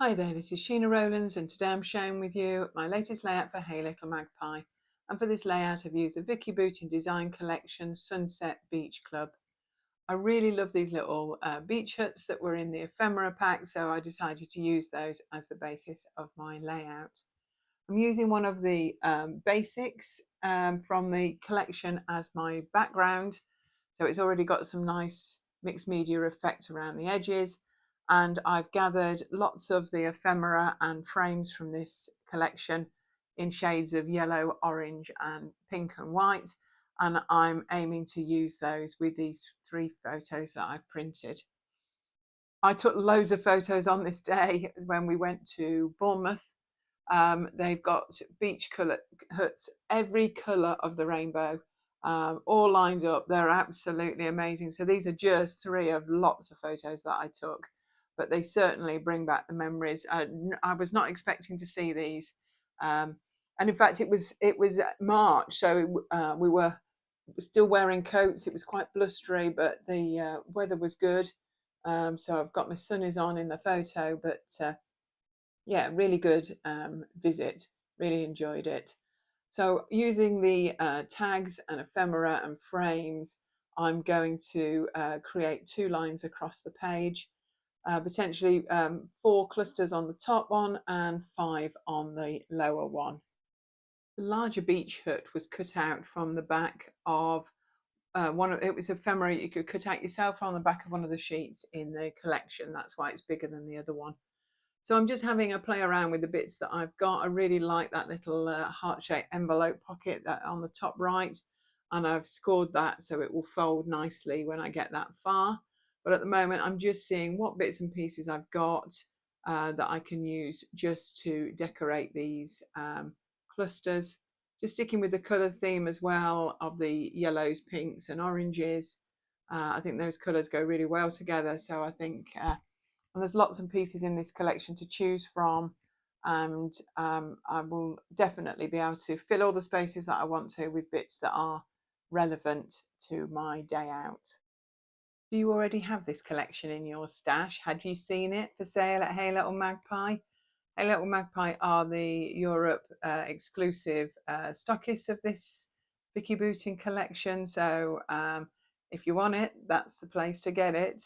Hi there, this is Sheena Rowlands and today I'm sharing with you my latest layout for Hey Little Magpie. And for this layout I've used the Vicki Boutin Design Collection Sunset Beach Club. I really love these little beach huts that were in the ephemera pack, so I decided to use those as the basis of my layout. I'm using one of the basics from the collection as my background. So it's already got some nice mixed media effect around the edges. And I've gathered lots of the ephemera and frames from this collection in shades of yellow, orange, and pink and white. And I'm aiming to use those with these 3 photos that I've printed. I took loads of photos on this day when we went to Bournemouth. They've got beach colour huts, every colour of the rainbow, all lined up. They're absolutely amazing. So these are just 3 of lots of photos that I took, but they certainly bring back the memories. I was not expecting to see these, and in fact, it was March, so we were still wearing coats. It was quite blustery, but the weather was good. So I've got my sunnies on in the photo, but yeah, really good visit. Really enjoyed it. So using the tags and ephemera and frames, I'm going to create 2 lines across the page, potentially 4 clusters on the top one and 5 on the lower one. The larger beach hut was cut out from the back of it was ephemera you could cut out yourself on the back of one of the sheets in the collection. That's why it's bigger than the other one. So I'm just having a play around with the bits that I've got. I really like that little heart-shaped envelope pocket that on the top right, and I've scored that so it will fold nicely when I get that far. But at the moment I'm just seeing what bits and pieces I've got that I can use just to decorate these clusters. Just sticking with the colour theme as well of the yellows, pinks and oranges. I think those colours go really well together, so I think and there's lots of pieces in this collection to choose from, and I will definitely be able to fill all the spaces that I want to with bits that are relevant to my day out. Do you already have this collection in your stash? Had you seen it for sale at Hey Little Magpie? Hey Little Magpie are the Europe exclusive stockists of this Vicki Boutin collection. So if you want it, that's the place to get it.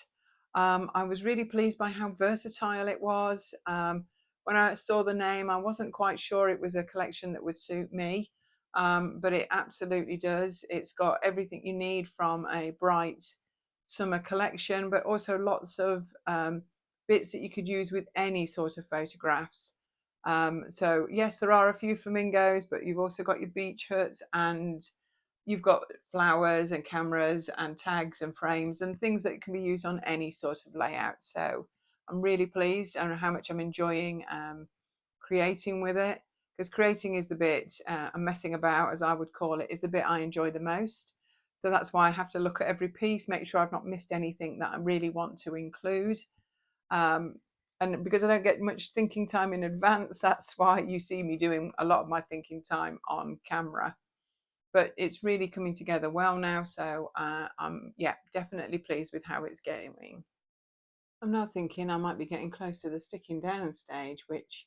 I was really pleased by how versatile it was. When I saw the name, I wasn't quite sure it was a collection that would suit me, but it absolutely does. It's got everything you need from a bright summer collection, but also lots of bits that you could use with any sort of photographs. So yes, there are a few flamingos, but you've also got your beach huts, and you've got flowers and cameras and tags and frames and things that can be used on any sort of layout. So I'm really pleased and how much I'm enjoying creating with it, because creating is the bit and messing about, as I would call it, is the bit I enjoy the most. So that's why I have to look at every piece, make sure I've not missed anything that I really want to include. Um, and because I don't get much thinking time in advance, that's why you see me doing a lot of my thinking time on camera. But it's really coming together well now, so I'm yeah, definitely pleased with how it's going. I'm now thinking I might be getting close to the sticking down stage, which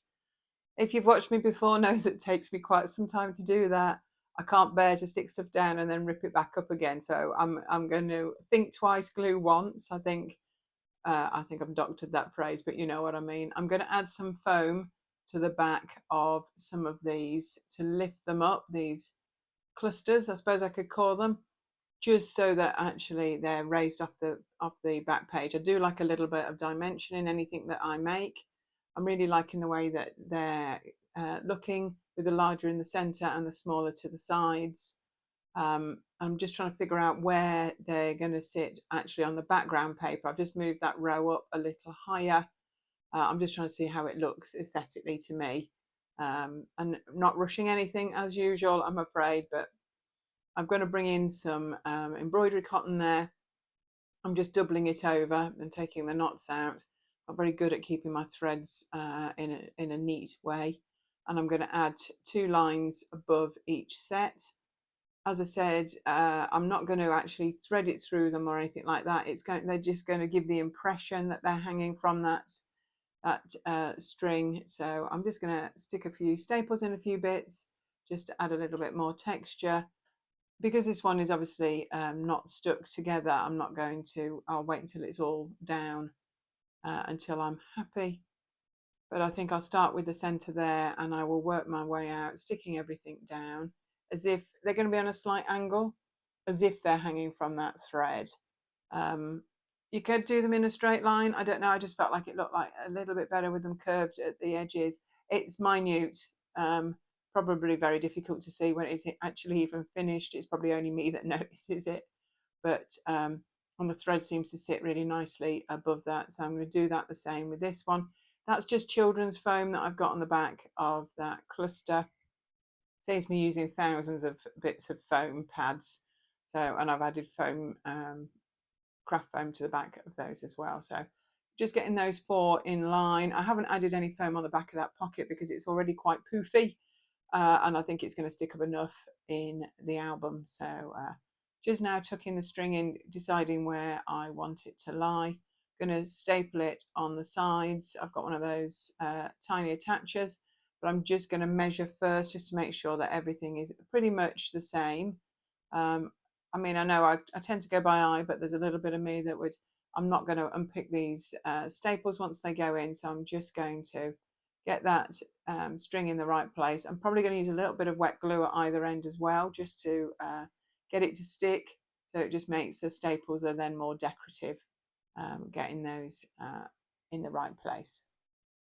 if you've watched me before knows it takes me quite some time to do that. I can't bear to stick stuff down and then rip it back up again. So I'm going to think twice, glue once. I think I've doctored that phrase, but you know what I mean. I'm going to add some foam to the back of some of these to lift them up, these clusters, I suppose I could call them, just so that actually they're raised off the back page. I do like a little bit of dimension in anything that I make. I'm really liking the way that they're looking, with the larger in the center and the smaller to the sides. I'm just trying to figure out where they're going to sit actually on the background paper. I've just moved that row up a little higher. I'm just trying to see how it looks aesthetically to me, and not rushing anything as usual, I'm afraid, but I'm going to bring in some embroidery cotton there. I'm just doubling it over and taking the knots out. I'm very good at keeping my threads in a neat way. And I'm going to add 2 lines above each set. As I said, I'm not going to actually thread it through them or anything like that. They're just going to give the impression that they're hanging from that that string. So I'm just going to stick a few staples in a few bits just to add a little bit more texture. Because this one is obviously not stuck together, I'll wait until it's all down until I'm happy. But I think I'll start with the center there, and I will work my way out, sticking everything down as if they're going to be on a slight angle, as if they're hanging from that thread. You could do them in a straight line. I don't know. I just felt like it looked like a little bit better with them curved at the edges. It's minute, probably very difficult to see when it's actually even finished. It's probably only me that notices it, but and the thread seems to sit really nicely above that. So I'm going to do that the same with this one. That's just children's foam that I've got on the back of that cluster. Saves me using thousands of bits of foam pads. So, and I've added foam, craft foam to the back of those as well. So just getting those 4 in line. I haven't added any foam on the back of that pocket because it's already quite poofy, and I think it's going to stick up enough in the album. So just now tucking the string in, deciding where I want it to lie. Going to staple it on the sides. I've got one of those tiny attachers, but I'm just going to measure first just to make sure that everything is pretty much the same. I mean, I know I tend to go by eye, but there's a little bit of me that I'm not going to unpick these staples once they go in. So I'm just going to get that string in the right place. I'm probably going to use a little bit of wet glue at either end as well, just to get it to stick. So it just makes the staples are then more decorative, getting those in the right place.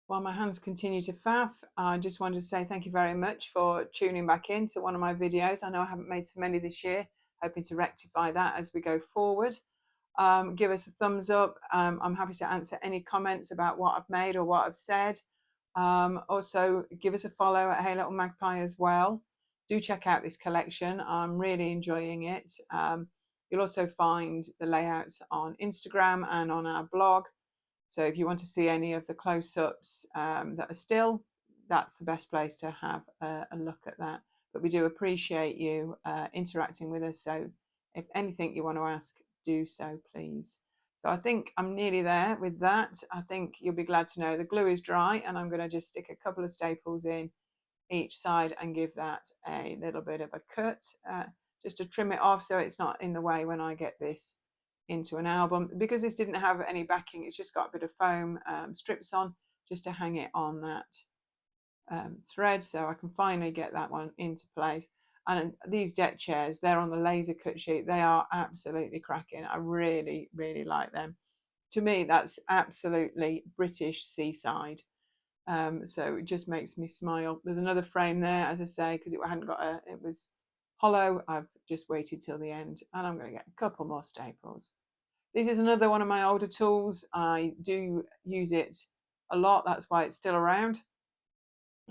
While my hands continue to faff, I just wanted to say thank you very much for tuning back in to one of my videos. I know I haven't made so many this year, hoping to rectify that as we go forward. Give us a thumbs up. I'm happy to answer any comments about what I've made or what I've said. Also, give us a follow at Hey Little Magpie as well. Do check out this collection. I'm really enjoying it. You'll also find the layouts on Instagram and on our blog. So if you want to see any of the close-ups that are still, that's the best place to have a look at that. But we do appreciate you interacting with us. So if anything you want to ask, do so, please. So I think I'm nearly there with that. I think you'll be glad to know the glue is dry, and I'm going to just stick a couple of staples in each side and give that a little bit of a cut, just to trim it off so it's not in the way when I get this into an album. Because this didn't have any backing, it's just got a bit of foam strips on just to hang it on that thread, so I can finally get that one into place. And these deck chairs, they're on the laser cut sheet. They are absolutely cracking. I really, really like them. To me, that's absolutely British seaside. So it just makes me smile. There's another frame there, as I say, because it hadn't got it was hollow. I've just waited till the end, and I'm going to get a couple more staples. This is another one of my older tools. I do use it a lot. That's why it's still around.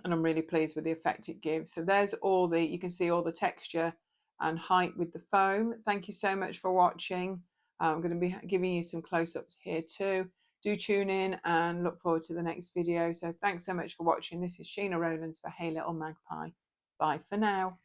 And I'm really pleased with the effect it gives. So there's you can see all the texture and height with the foam. Thank you so much for watching. I'm going to be giving you some close-ups here too. Do tune in and look forward to the next video. So thanks so much for watching. This is Sheena Rowlands for Hey Little Magpie. Bye for now.